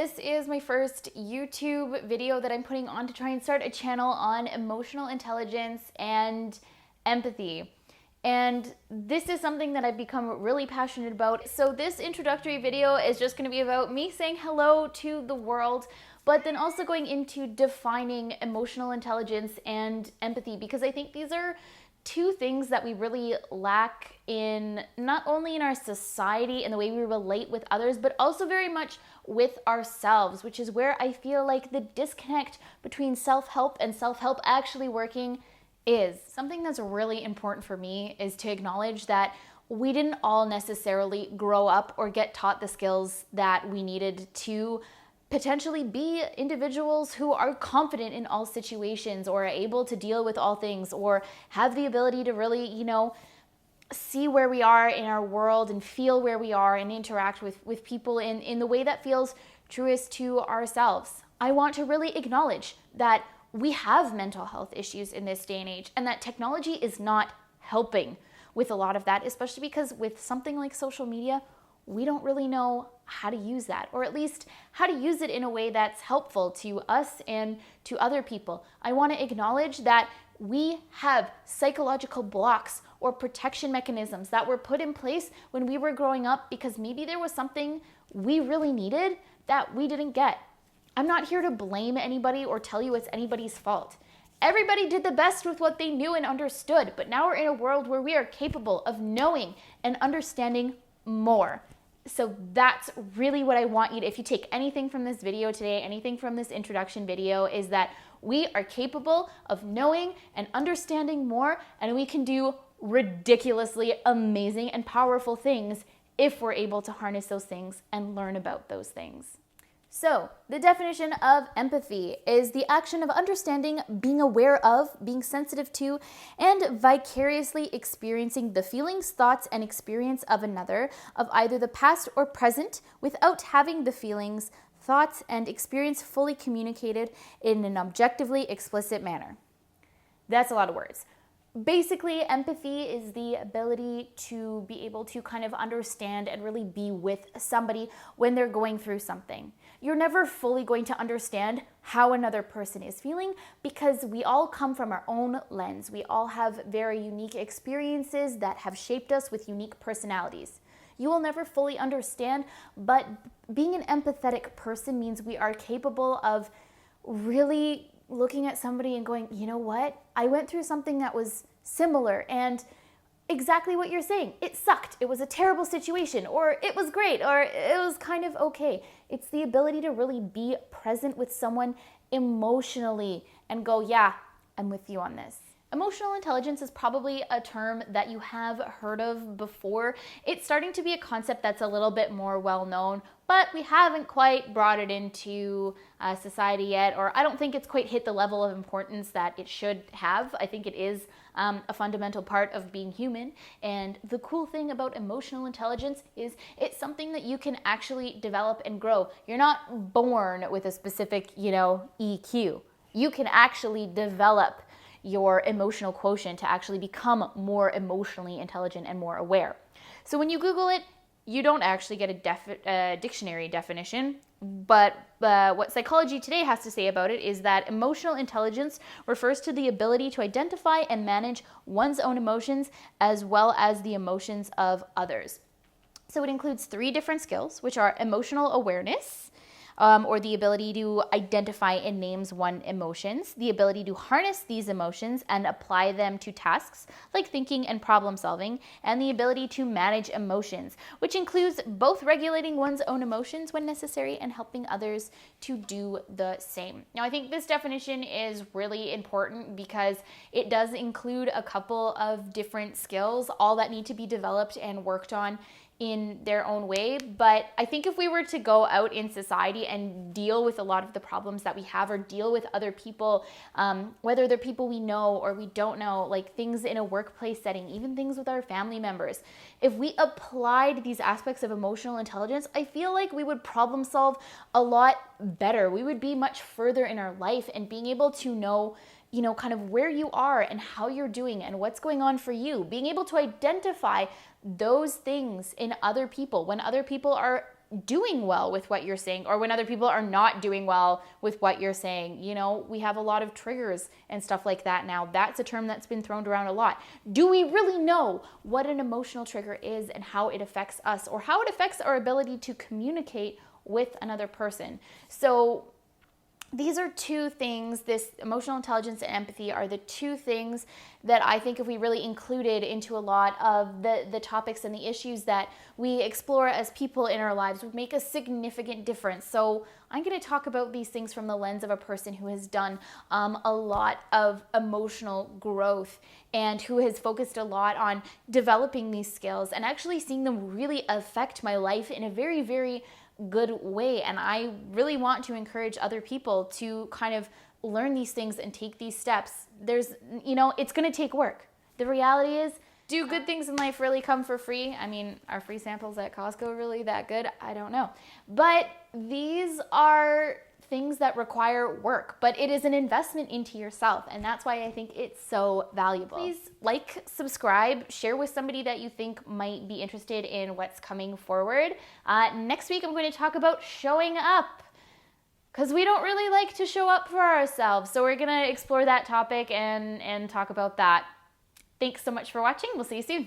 This is my first YouTube video that I'm putting on to try and start a channel on emotional intelligence and empathy. And this is something that I've become really passionate about. So this introductory video is just going to be about me saying hello to the world, but then also going into defining emotional intelligence and empathy, because I think these are two things that we really lack in, not only in our society and the way we relate with others, but also very much with ourselves, which is where I feel like the disconnect between self-help and self-help actually working is. Something that's really important for me is to acknowledge that we didn't all necessarily grow up or get taught the skills that we needed to potentially be individuals who are confident in all situations, or are able to deal with all things, or have the ability to really, see where we are in our world and feel where we are and interact with people in the way that feels truest to ourselves. I want to really acknowledge that we have mental health issues in this day and age, and that technology is not helping with a lot of that, especially because with something like social media, we don't really know how to use that, or at least how to use it in a way that's helpful to us and to other people. I want to acknowledge that we have psychological blocks or protection mechanisms that were put in place when we were growing up because maybe there was something we really needed that we didn't get. I'm not here to blame anybody or tell you it's anybody's fault. Everybody did the best with what they knew and understood, but now we're in a world where we are capable of knowing and understanding more. So that's really what I want you to, if you take anything from this video today, anything from this introduction video, is that we are capable of knowing and understanding more, and we can do ridiculously amazing and powerful things if we're able to harness those things and learn about those things. So, the definition of empathy is the action of understanding, being aware of, being sensitive to, and vicariously experiencing the feelings, thoughts, and experience of another, of either the past or present, without having the feelings, thoughts, and experience fully communicated in an objectively explicit manner. That's a lot of words. Basically, empathy is the ability to be able to kind of understand and really be with somebody when they're going through something. You're never fully going to understand how another person is feeling because we all come from our own lens. We all have very unique experiences that have shaped us with unique personalities. You will never fully understand, but being an empathetic person means we are capable of really looking at somebody and going, you know what? I went through something that was similar, and exactly what you're saying. It sucked. It was a terrible situation, or it was great, or it was kind of okay. It's the ability to really be present with someone emotionally and go, yeah, I'm with you on this. Emotional intelligence is probably a term that you have heard of before. It's starting to be a concept that's a little bit more well-known, but we haven't quite brought it into society yet, or I don't think it's quite hit the level of importance that it should have. I think it is a fundamental part of being human, and the cool thing about emotional intelligence is it's something that you can actually develop and grow. You're not born with a specific, EQ. You can actually develop your emotional quotient to actually become more emotionally intelligent and more aware. So when you Google it, you don't actually get a dictionary definition, but what Psychology Today has to say about it is that emotional intelligence refers to the ability to identify and manage one's own emotions as well as the emotions of others. So it includes 3 different skills, which are emotional awareness, or the ability to identify and names one's emotions, the ability to harness these emotions and apply them to tasks like thinking and problem solving, and the ability to manage emotions, which includes both regulating one's own emotions when necessary and helping others to do the same. Now, I think this definition is really important because it does include a couple of different skills, all that need to be developed and worked on in their own way. But I think if we were to go out in society and deal with a lot of the problems that we have, or deal with other people, whether they're people we know or we don't know, like things in a workplace setting, even things with our family members, if we applied these aspects of emotional intelligence, I feel like we would problem solve a lot better. We would be much further in our life, and being able to know kind of where you are and how you're doing and what's going on for you, being able to identify those things in other people when other people are doing well with what you're saying, or when other people are not doing well with what you're saying. You know, we have a lot of triggers and stuff like that now. That's a term that's been thrown around a lot. Do we really know what an emotional trigger is and how it affects us, or how it affects our ability to communicate with another person? So these are two things, this emotional intelligence and empathy are the two things that I think if we really included into a lot of the topics and the issues that we explore as people in our lives would make a significant difference. So I'm going to talk about these things from the lens of a person who has done a lot of emotional growth and who has focused a lot on developing these skills and actually seeing them really affect my life in a very, very good way. And I really want to encourage other people to kind of learn these things and take these steps. It's going to take work. The reality is, do good things in life really come for free? I mean, are free samples at Costco really that good? I don't know. But these are things that require work, but it is an investment into yourself, and that's why I think it's so valuable. Please like, subscribe, share with somebody that you think might be interested in what's coming forward. Next week I'm going to talk about showing up, because we don't really like to show up for ourselves, so we're going to explore that topic and talk about that. Thanks so much for watching. We'll see you soon.